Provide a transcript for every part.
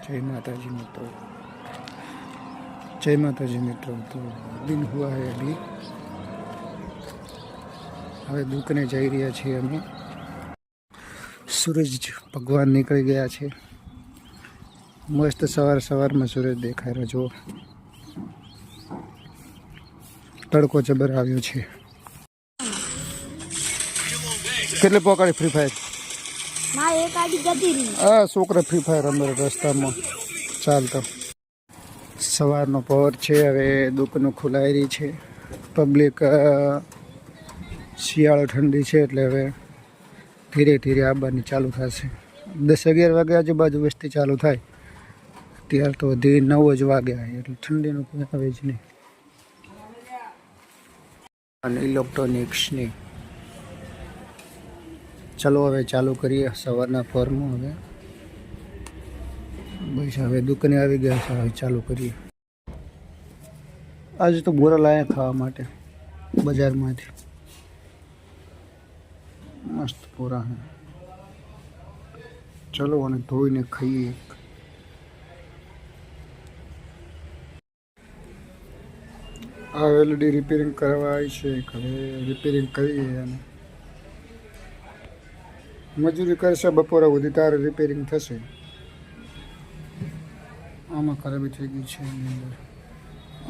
जय माता जी मित्रों, जय माता जी मित्रों। तो दिन हुआ है अभी, હવે દુકાને જઈ રહ્યા છીએ અમે। સૂરજ ભગવાન નીકળી ગયા છે, મસ્ત સવારમાં સૂરજ દેખાય રહ્યો જો, તડકો જબર આવ્યો છે। કેટલે પકડી ફ્રી ફાયર છોકરા ફ્રી ફાયર અમે રસ્તામાં ચાલતો। સવારનો પહોર છે, હવે દુકાનો ખુલાઈ રહી છે। પબ્લિક શિયાળો ઠંડી છે એટલે હવે ધીરે ધીરે આવવાની ચાલુ થશે। 10-11 વાગે આજુબાજુ વસ્તી ચાલુ થાય, ત્યાર તો હજી 9 જ વાગ્યા એટલે ઠંડીનું કોઈ આવે જ નહીં। અને ઇલેક્ટ્રોનિક્સની ચાલો હવે ચાલુ કરીએ સવારના ફોર્મમાં। હવે બસ હવે દુકાને આવી ગયા છે, હવે ચાલુ કરીએ। આજે તો બોરા લાયા ખાવા માટે બજારમાંથી, મસ્ત બોરા હે। ચલો અને ધોઈને ખાઈએ। આ એલઈડી રિપેરિંગ કરવા આવી છે, હવે રિપેરિંગ કરીએ અને મજૂરી કરશે બપોરે સુધી, તારે રિપેરિંગ થશે। આમાં ખરાબી થઈ ગઈ છે,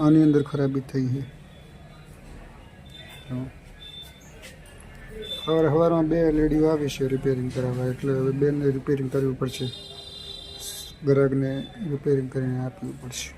આની અંદર ખરાબી થઈ છે। સવારમાં 2 એલઈડી આવી છે રિપેરિંગ કરાવવા, એટલે હવે 2ને રિપેરિંગ કરવી પડશે, ગ્રાહકને રિપેરિંગ કરીને આપવું પડશે।